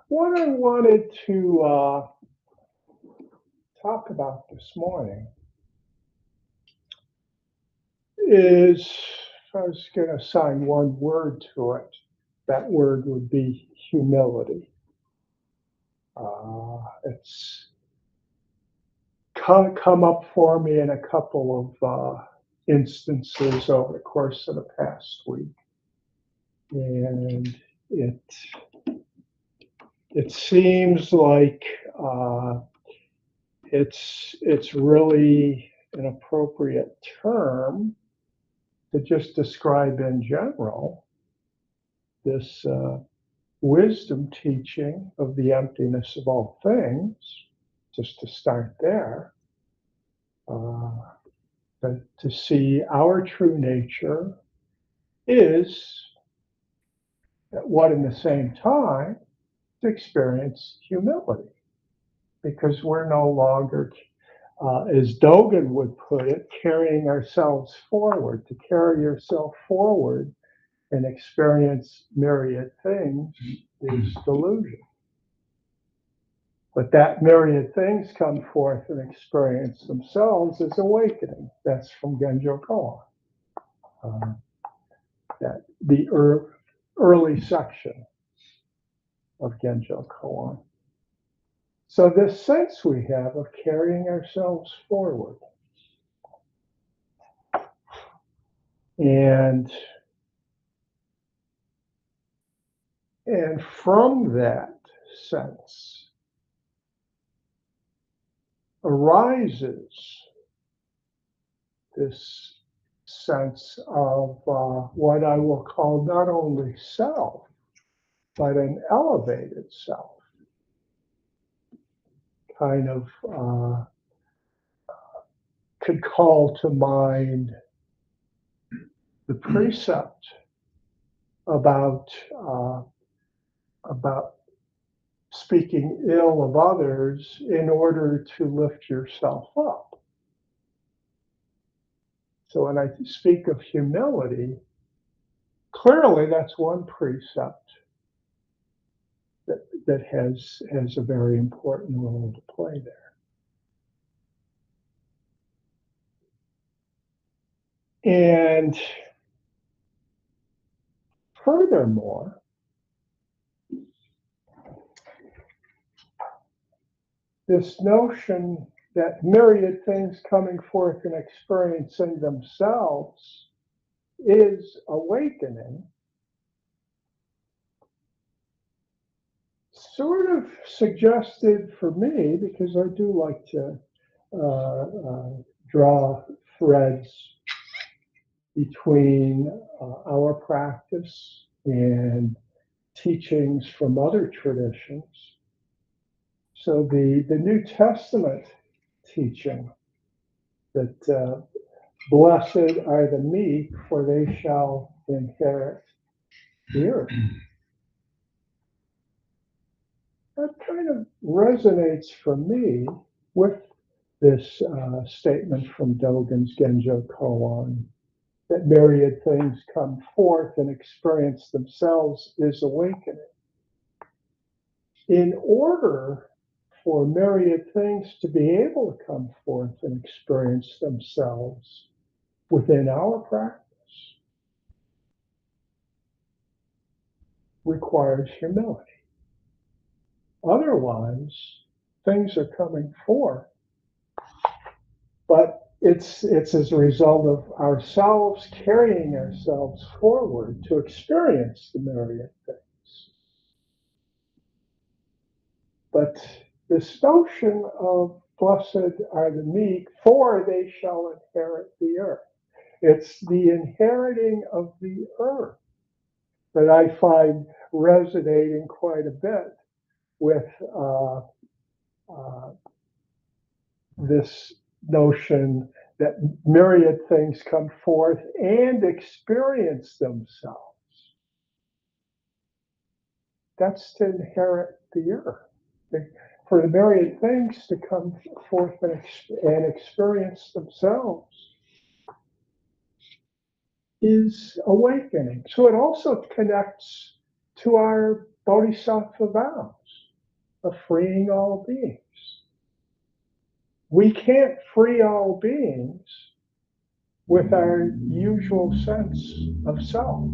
What I wanted to talk about this morning is if I was going to assign one word to it, that word would be humility. It's come up for me in a couple of instances over the course of the past week, and it it seems like uh, it's really an appropriate term to just describe in general this wisdom teaching of the emptiness of all things, just to start there, uh, to see our true nature is what in the same time to experience humility because we're no longer, as Dogen would put it, carrying ourselves forward. To carry yourself forward and experience myriad things is delusion. But that myriad things come forth and experience themselves as awakening. That's from Genjo Koan, uh, that the early section of Genjo Koan. So this sense we have of carrying ourselves forward, and and from that sense arises this sense of what I will call not only self, but an elevated self, kind of could call to mind the precept about about speaking ill of others in order to lift yourself up. So when I speak of humility, clearly that's one precept that has a very important role to play there. And furthermore, this notion that myriad things coming forth and experiencing themselves is awakening sort of suggested for me, because I do like to draw threads between our practice and teachings from other traditions. So the New Testament teaching that blessed are the meek, for they shall inherit the earth. That kind of resonates for me with this statement from Dogen's Genjo Koan, that myriad things come forth and experience themselves is awakening. In order for myriad things to be able to come forth and experience themselves within our practice requires humility. Otherwise, things are coming forth, but it's as a result of ourselves carrying ourselves forward to experience the myriad things. But this notion of blessed are the meek, for they shall inherit the earth. It's the inheriting of the earth that I find resonating quite a bit with uh, this notion that myriad things come forth and experience themselves. That's to inherit the earth. For the myriad things to come forth and experience themselves is awakening. So it also connects to our bodhisattva vows. of freeing all beings. We can't free all beings with our usual sense of self.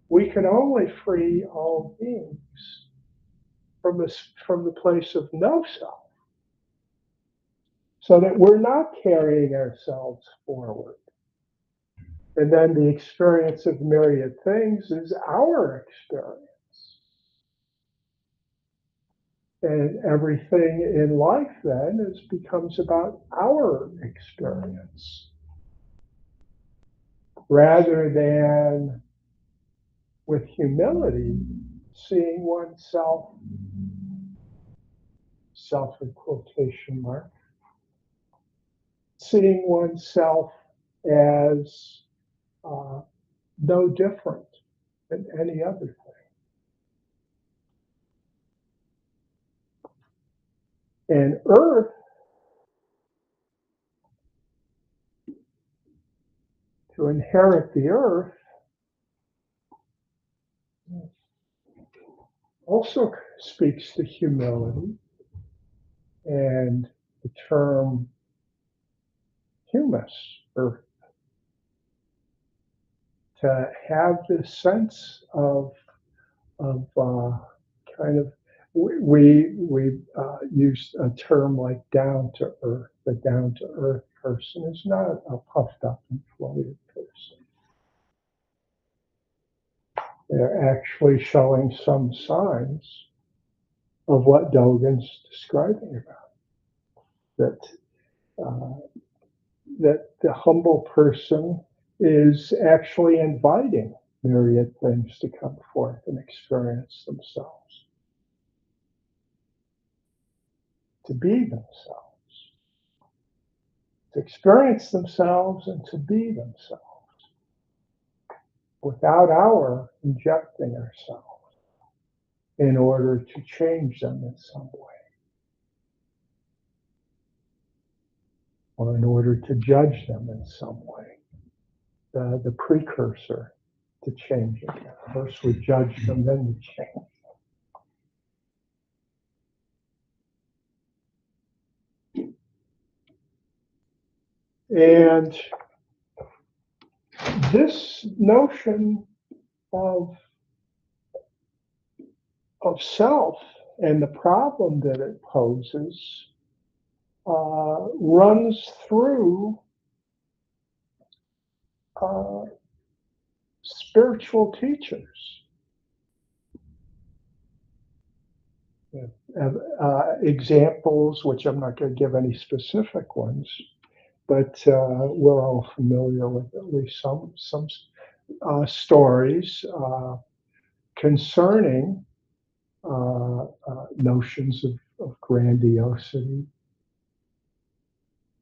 We can only free all beings from the place of no self, so that we're not carrying ourselves forward. And then the experience of myriad things is our experience. And everything in life then becomes about our experience, rather than with humility seeing oneself, self in quotation mark, seeing oneself as no different than any other thing. And earth, to inherit the earth, also speaks to humility, and the term humus, earth, to have this sense of kind of, we used a term like down to earth. The down to earth person is not a puffed up, inflated person. They're actually showing some signs of what Dogen's describing about. That the humble person is actually inviting myriad things to come forth and experience themselves, to be themselves, to experience themselves and to be themselves, without our injecting ourselves in order to change them in some way, or in order to judge them in some way. The precursor to changing them. First we judge them, then we change them. And this notion of self and the problem that it poses runs through spiritual teachers. Examples, which I'm not going to give any specific ones, but we're all familiar with at least some stories concerning notions of grandiosity,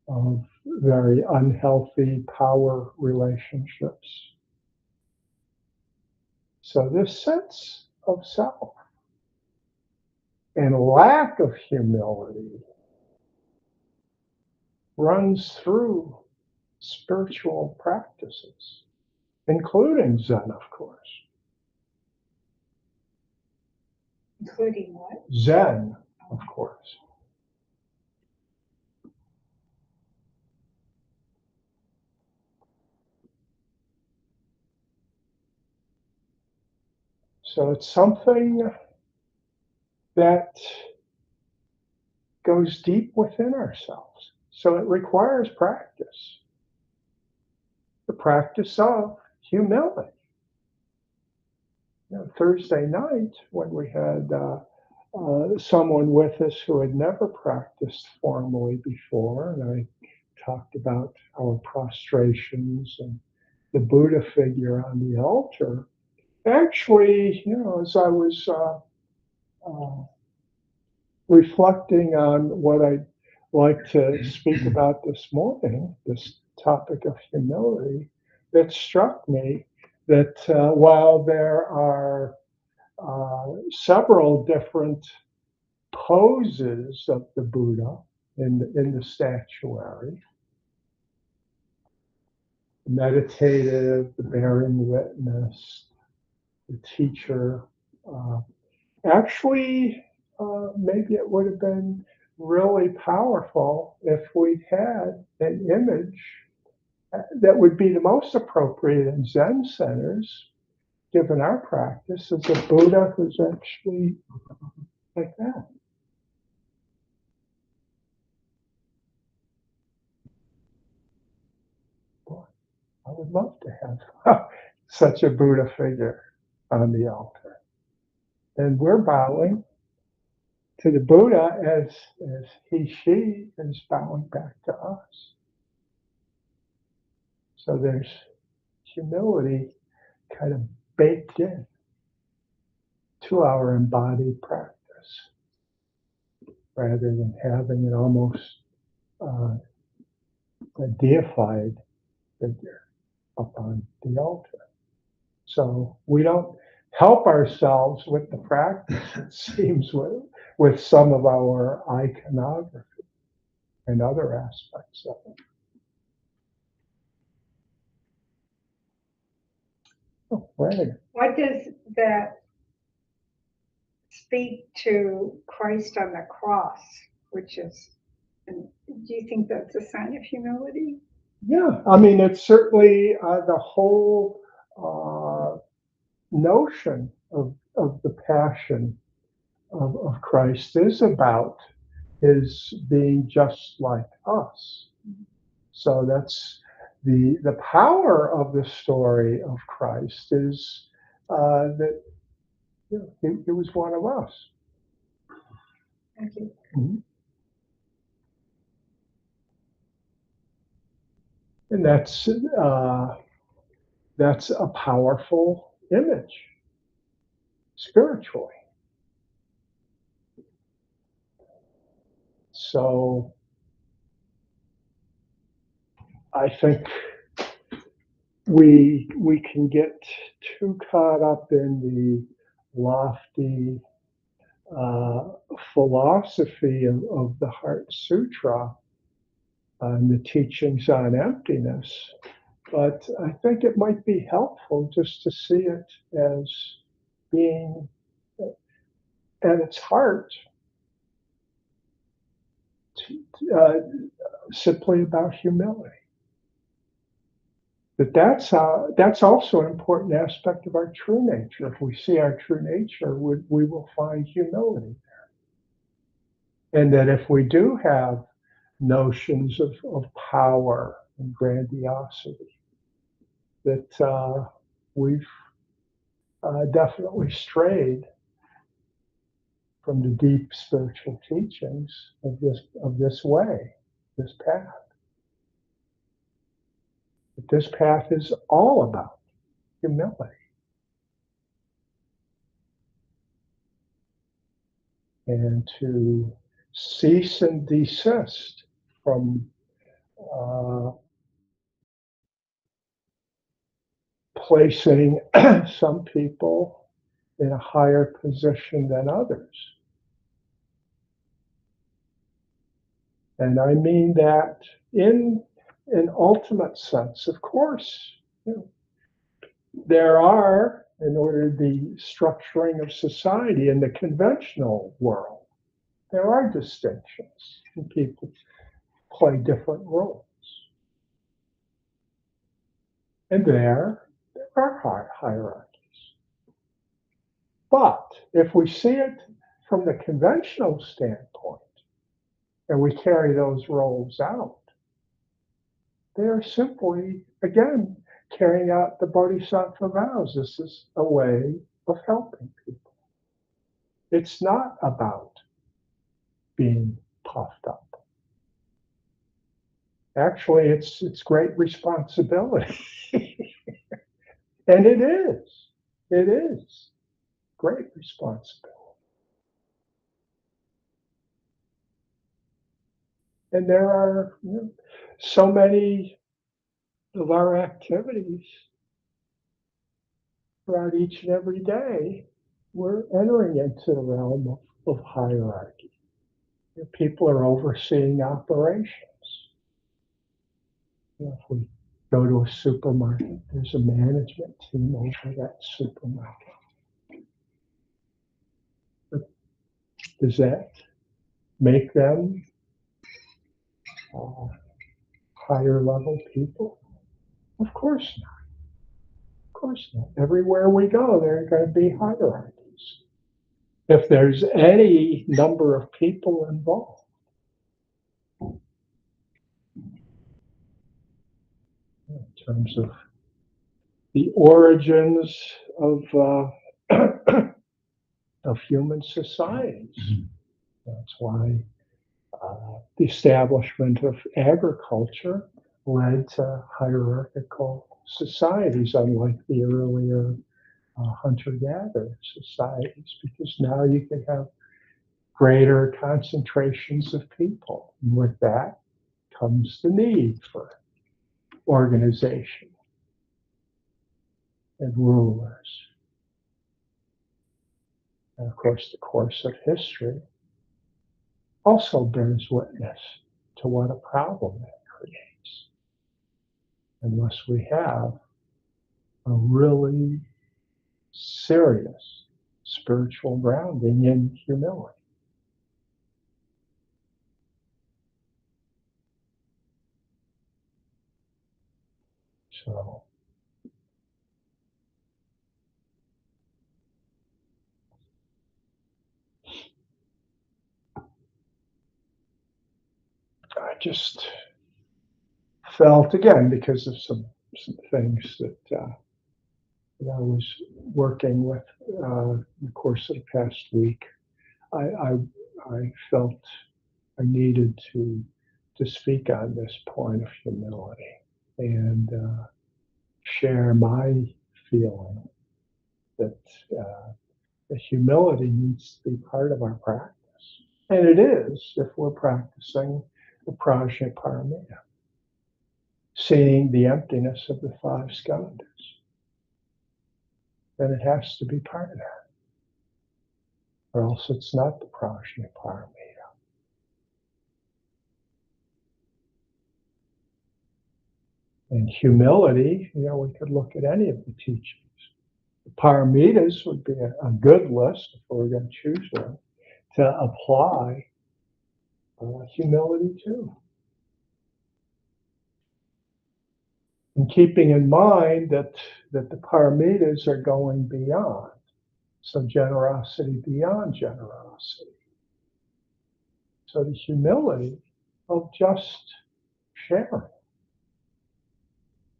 of very unhealthy power relationships. So this sense of self and lack of humility runs through spiritual practices, including Zen, of course. Including what? Zen, of course. So it's something that goes deep within ourselves. So it requires practice. The practice of humility. Thursday night, when we had someone with us who had never practiced formally before, and I talked about our prostrations and the Buddha figure on the altar. Actually, as I was reflecting on what I'd like to speak about this morning, this topic of humility, it struck me that while there are several different poses of the Buddha in the statuary, the meditative, the bearing witness, the teacher, Actually, maybe it would have been really powerful if we had an image that would be the most appropriate in Zen centers, given our practice, is a Buddha who's actually like that. Boy, I would love to have such a Buddha figure on the altar. And we're bowing to the Buddha as she is bowing back to us. So there's humility kind of baked in to our embodied practice rather than having it almost a deified figure up on the altar. So we don't help ourselves with the practice, it seems, with some of our iconography and other aspects of it. Oh, right. What does that speak to Christ on the cross, which is, and do you think that's a sign of humility? Yeah, I mean, it's certainly the whole notion of the passion of Christ is about his being just like us. So that's the power of the story of Christ is that he was one of us. Thank you. Mm-hmm. And that's a powerful image spiritually. So I think we can get too caught up in the lofty philosophy of the Heart Sutra and the teachings on emptiness, but I think it might be helpful just to see it as being at its heart uh, simply about humility. But that's also an important aspect of our true nature. If we see our true nature, we will find humility there. And that if we do have notions of power and grandiosity, that we've definitely strayed from the deep spiritual teachings of this way, this path. But this path is all about humility. And to cease and desist from placing some people in a higher position than others. And I mean that in an ultimate sense. Of course, there are, in order the structuring of society in the conventional world, there are distinctions and people play different roles. And there are hierarchies. But if we see it from the conventional standpoint and we carry those roles out, they are simply, again, carrying out the Bodhisattva vows. This is a way of helping people. It's not about being puffed up. Actually, it's great responsibility. And it is. It is great responsibility. And there are so many of our activities throughout each and every day, we're entering into the realm of hierarchy. People are overseeing operations. If we go to a supermarket, there's a management team over that supermarket. Does that make them higher level people? Of course not. Of course not. Everywhere we go, there are going to be hierarchies. If there's any number of people involved. In terms of the origins of of human societies. That's why the establishment of agriculture led to hierarchical societies, unlike the earlier hunter-gatherer societies, because now you can have greater concentrations of people. And with that comes the need for organization and rulers. And of course, the course of history also bears witness to what a problem that creates, unless we have a really serious spiritual grounding in humility. So I just felt, again, because of some things that I was working with in the course of the past week, I felt I needed to speak on this point of humility and share my feeling that the humility needs to be part of our practice. And it is if we're practicing the Prajnaparamita, seeing the emptiness of the five skandhas. Then it has to be part of that. Or else it's not the Prajnaparamita. And humility, we could look at any of the teachings. The paramitas would be a good list if we were going to choose one to apply humility to. And keeping in mind that the paramitas are going beyond. So generosity beyond generosity. So the humility of just sharing.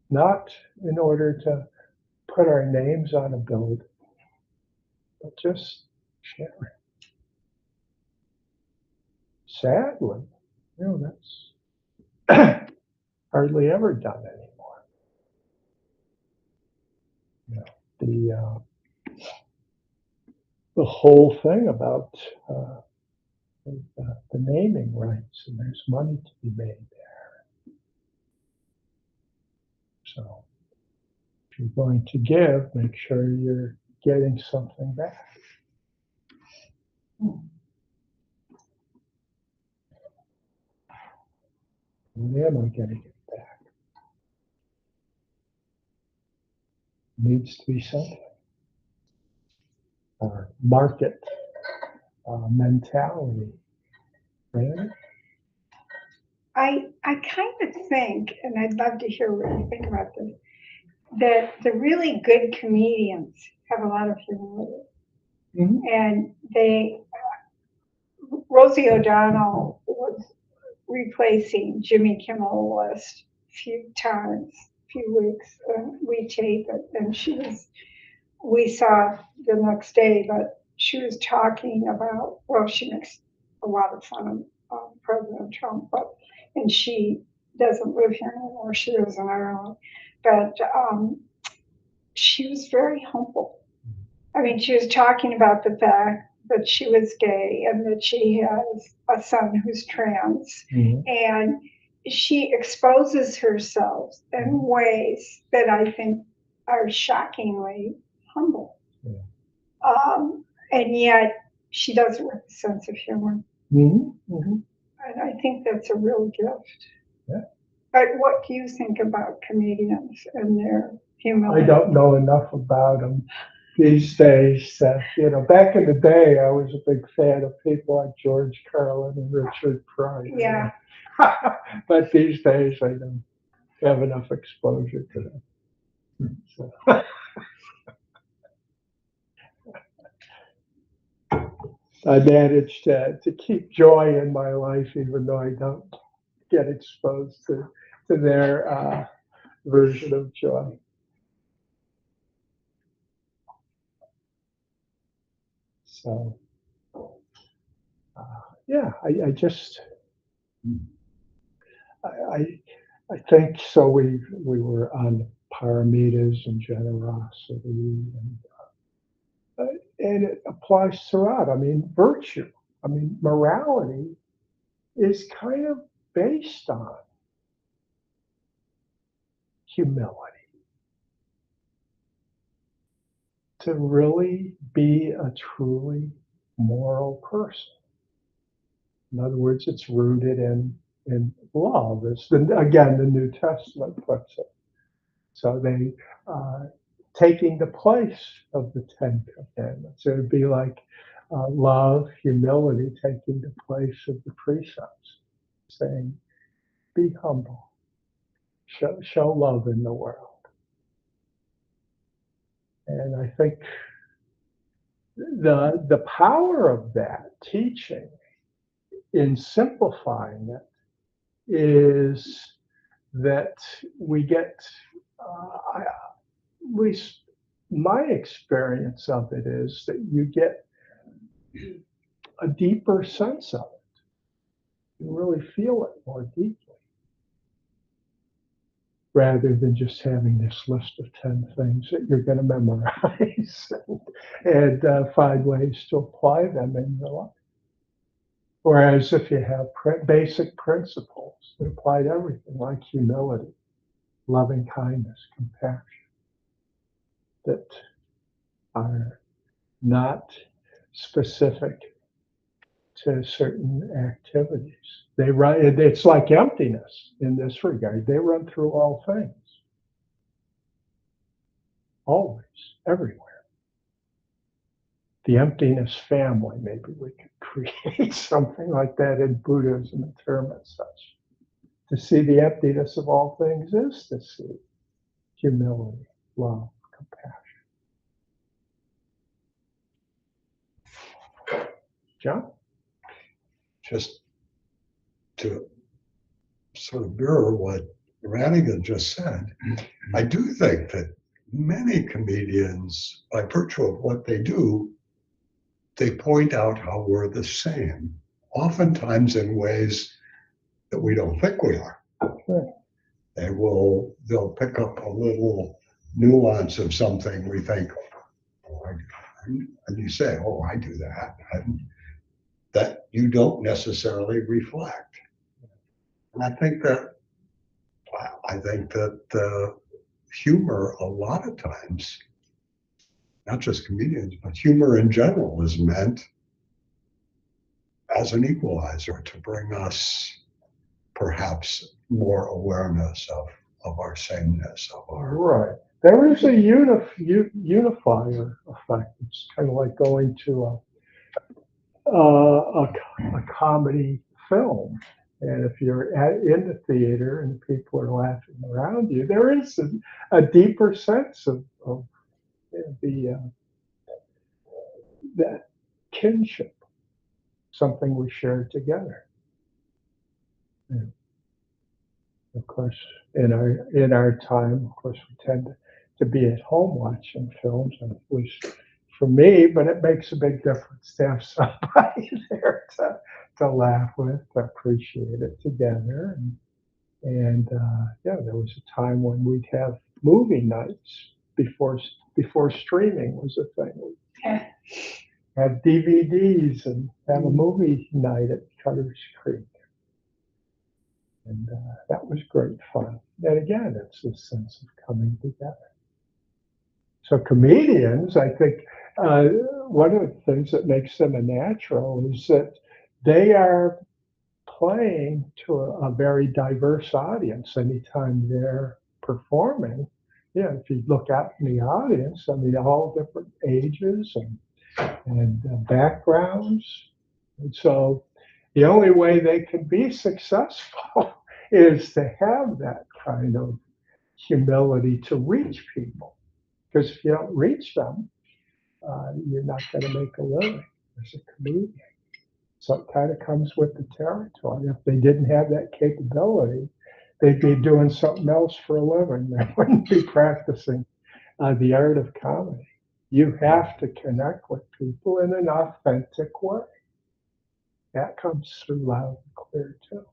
Not in order to put our names on a building, but just sharing. Sadly, that's hardly ever done anymore. The whole thing about the naming rights, and there's money to be made there. So if you're going to give, make sure you're getting something back. What am I going to get back? Needs to be something. Our market mentality. Right? I kind of think, and I'd love to hear what you think about this, that the really good comedians have a lot of humility. Mm-hmm. And Rosie O'Donnell was replacing Jimmy Kimmel last few weeks, we tape it, and we saw the next day, but she was talking about, she makes a lot of fun of President Trump, and she doesn't live here anymore, she lives in Ireland, but she was very humble. I mean, she was talking about the fact that she was gay and that she has a son who's trans. Mm-hmm. And she exposes herself in ways that I think are shockingly humble. Yeah. And yet she does it with a sense of humor. Mm-hmm. Mm-hmm. And I think that's a real gift. Yeah. But what do you think about comedians and their humility? I don't know enough about them these days, back in the day, I was a big fan of people like George Carlin and Richard Pryor. Yeah. But these days, I don't have enough exposure to them. So. I managed to keep joy in my life, even though I don't get exposed to their version of joy. So, yeah, I just, I, I think so. We were on paramitas and generosity, and it applies throughout. I mean, virtue. I mean, morality is kind of based on humility. To really be a truly moral person. In other words, it's rooted in love. It's again the New Testament puts it. So they taking the place of the Ten Commandments. It would be like love, humility, taking the place of the precepts, saying, "Be humble, show love in the world." And I think the power of that teaching in simplifying it is that we get, at least my experience of it is that you get a deeper sense of it. You really feel it more deeply rather than just having this list of 10 things that you're going to memorize and find ways to apply them in your life. Whereas if you have basic principles that apply to everything, like humility, loving kindness, compassion, that are not specific to certain activities. They run, it's like emptiness in this regard. They run through all things, always, everywhere. The emptiness family, maybe we could create something like that in Buddhism, a term as such. To see the emptiness of all things is to see humility, love, compassion. John? Just to sort of mirror what Ranigan just said, I do think that many comedians, by virtue of what they do, they point out how we're the same, oftentimes in ways that we don't think we are. Sure. They'll pick up a little nuance of something we think, oh, and you say, oh, I do that, and that you don't necessarily reflect. And I think that humor a lot of times, not just comedians, but humor in general is meant as an equalizer to bring us perhaps more awareness of our sameness, of our. Right. There is a unifier effect. It's kind of like going to a comedy film. And if you're in the theater and people are laughing around you, there is a deeper sense of that kinship, something we share together. And of course, in our time, of course, we tend to be at home watching films, and at least for me, but it makes a big difference to have somebody there to laugh with, to appreciate it together. And yeah, there was a time when we'd have movie nights before streaming was a thing. We'd have DVDs and have a movie night at Cutter's Creek. And that was great fun. And again, it's this sense of coming together. So comedians, I think one of the things that makes them a natural is that they are playing to a very diverse audience anytime they're performing. Yeah, if you look out in the audience, I mean, all different ages and backgrounds. And so the only way they can be successful is to have that kind of humility to reach people. Because if you don't reach them, you're not going to make a living as a comedian. So it kind of comes with the territory. If they didn't have that capability, they'd be doing something else for a living. They wouldn't be practicing the art of comedy. You have to connect with people in an authentic way. That comes through loud and clear too.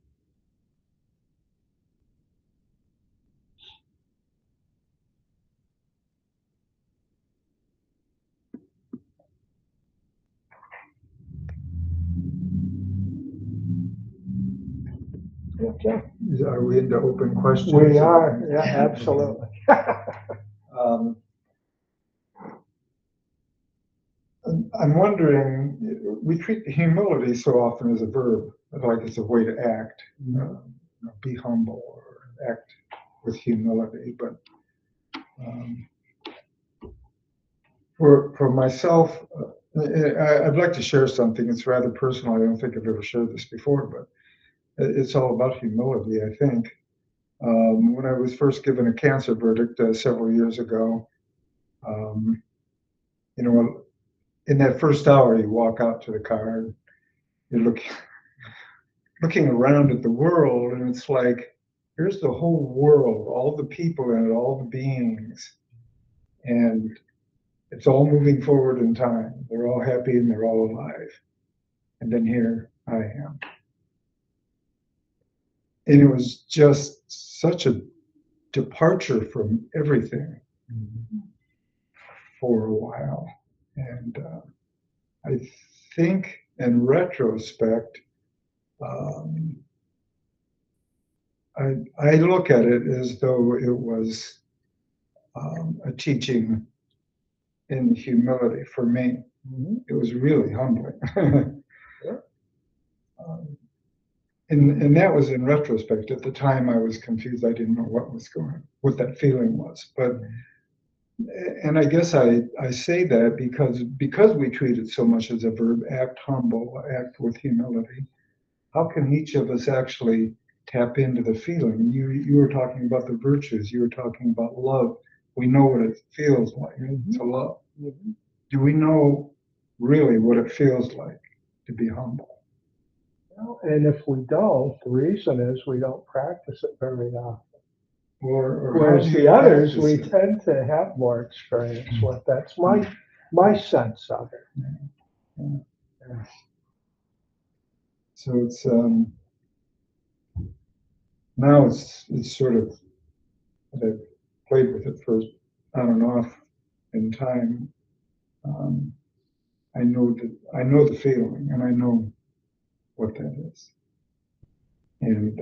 Yeah, Are we into open questions? we are. Yeah, absolutely. Um, I'm wondering, we treat humility so often as a verb, like it's a way to act, be humble or act with humility. But for myself, I'd like to share something. It's rather personal. I don't think I've ever shared this before, but it's all about humility, I think. When I was first given a cancer verdict several years ago, you know, in that first hour, you walk out to the car and you're looking around at the world, and it's like, here's the whole world, all the people in it, all the beings, and it's all moving forward in time. They're all happy and they're all alive. And then here I am. And it was just such a departure from everything for a while. And I think in retrospect, I look at it as though it was a teaching in humility for me. It was really humbling. And that was in retrospect. At the time, I was confused. I didn't know what that feeling was. But and I guess I say that because we treat it so much as a verb, act humble, act with humility. How can each of us actually tap into the feeling? You were talking about the virtues. You were talking about love. We know what it feels like to love. Do we know really what it feels like to be humble? And if we don't, the reason is we don't practice it very often. Or whereas the others, we tend to have more experience with. That's my sense of it. Yeah. So it's now it's sort of, I've played with it first on and off in time. I know the feeling, and I know what that is, and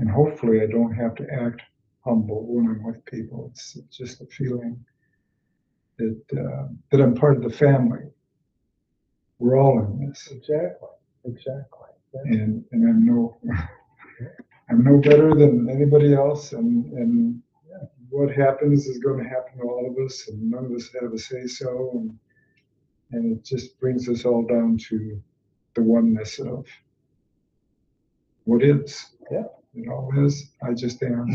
hopefully I don't have to act humble when I'm with people. It's just a feeling that I'm part of the family. We're all in this. Exactly. Yeah. And I'm no better than anybody else, and what happens is going to happen to all of us, and none of us have a say so, and it just brings us all down to the oneness of what is. Yeah. It all is. I just am.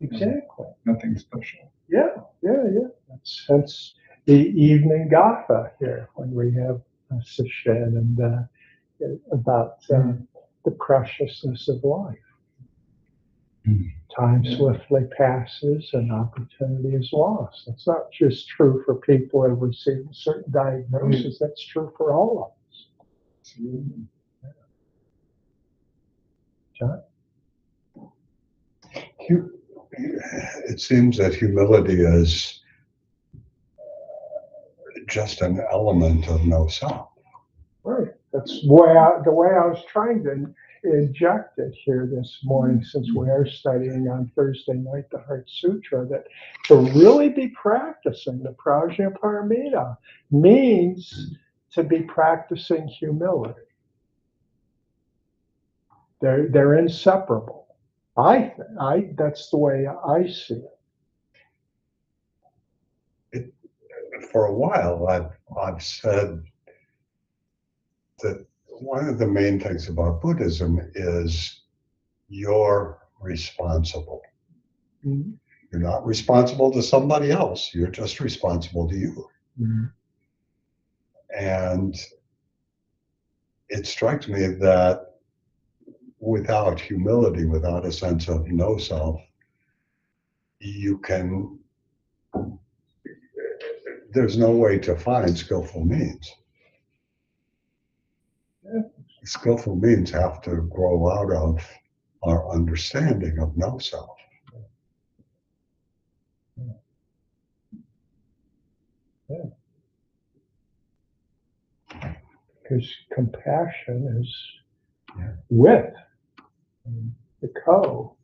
Exactly. Nothing special. Yeah. That's the evening gatha here when we have a session and about the preciousness of life. Time swiftly passes and opportunity is lost. That's not just true for people who have received a certain diagnosis. That's true for all of us. Absolutely. John? It seems that humility is just an element of no self. Right. That's the way I was trying to inject it here this morning, since we are studying on Thursday night the Heart Sutra, that to really be practicing the Prajnaparamita means to be practicing humility. They're inseparable. That's the way I see it. For a while, I've said that one of the main things about Buddhism is you're responsible. Mhm. You're not responsible to somebody else. You're just responsible to you. Mhm. And it strikes me that without humility, without a sense of no self, you can, there's no way to find skillful means. Skillful means have to grow out of our understanding of no self. Because compassion is Yeah. with, the co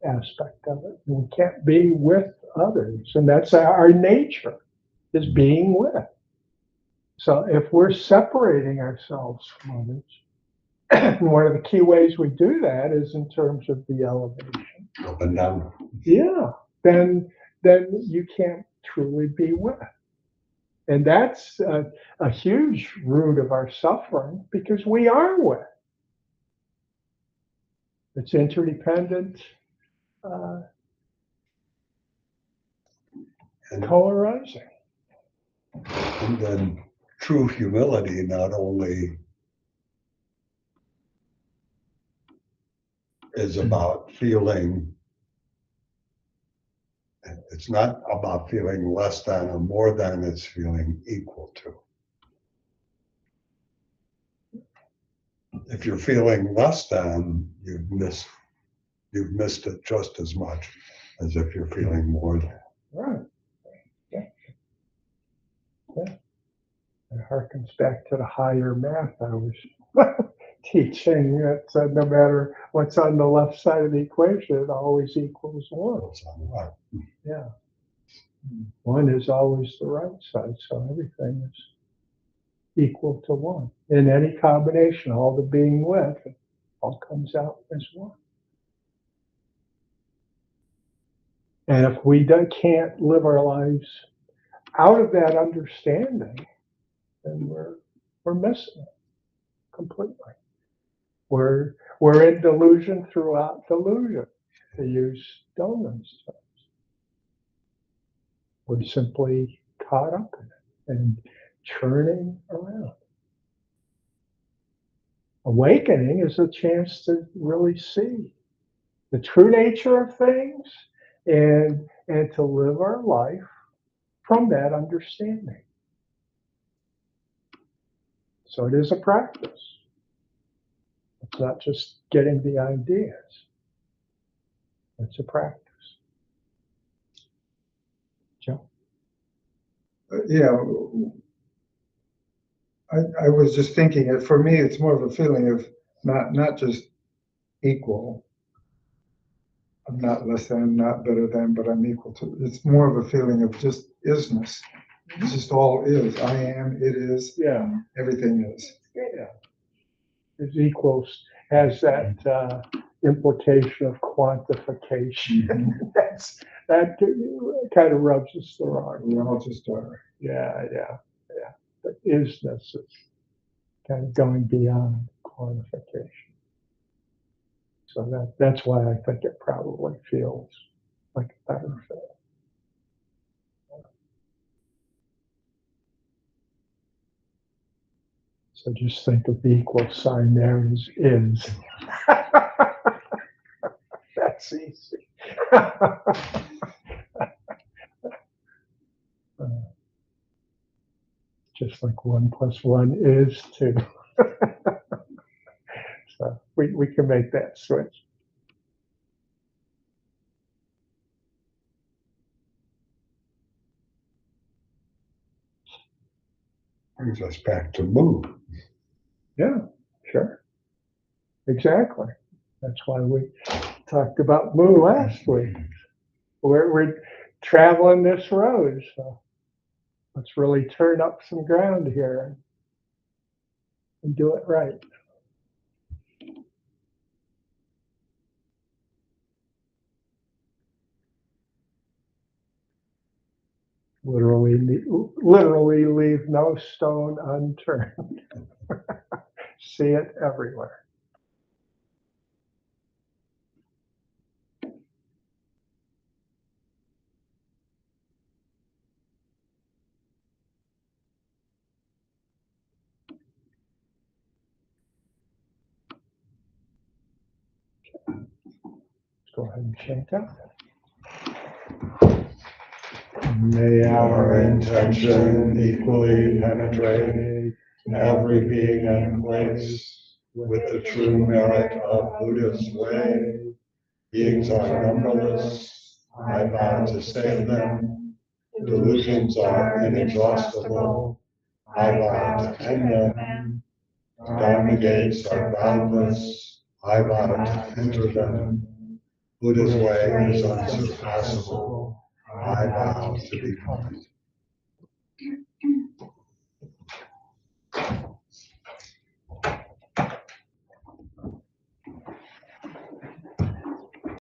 aspect of it. We can't be with others, and that's our nature, is being with. So if we're separating ourselves from others, one of the key ways we do that is in terms of the elevation. Up and down. Yeah, then you can't truly be with. And that's a huge root of our suffering, because we are with. It's interdependent, And, co-arising. and then true humility not only is about feeling, it's not about feeling less than or more than, it's feeling equal to. If you're feeling less than, you've missed it just as much as if you're feeling more than. Right. Yeah. Yeah. It harkens back to the higher math I was teaching. That said, no matter what's on the left side of the equation, it always equals one. What's on the right. Yeah. One is always the right side, so everything is equal to one. In any combination, all the being with, it all comes out as one. And if we can't live our lives out of that understanding, then we're missing it completely. We're in delusion throughout delusion, to use Dolan's terms. We're simply caught up in it and churning around. Awakening is a chance to really see the true nature of things and to live our life from that understanding. So it is a practice. It's not just getting the ideas. It's a practice. Joe? Yeah, I was just thinking that for me, it's more of a feeling of not just equal. I'm not less than, not better than, but I'm equal to. It's more of a feeling of just isness. It's just all is. I am, it is, Yeah. everything is. Yeah. It equals, has that implication of quantification. That kind of rubs us the wrong way. We all just are. Yeah. The isness is kind of going beyond quantification. So that's why I think it probably feels like a better fit. So just think of the equal sign there as is. That's easy. Just like 1 + 1 is 2. So we can make that switch. Brings us back to mood. Yeah, sure. Exactly. That's why we talked about Moo last week. We're traveling this road, so let's really turn up some ground here and do it right. literally leave no stone unturned. See it everywhere. Go ahead and chant that. May Our intention equally penetrate every being and place with the true merit of Buddha's way. Beings are numberless, I vow to save them. Delusions are inexhaustible, I vow to end them. Dharma gates are boundless, I vow to enter them. Buddha's way is unsurpassable, I vow to become it.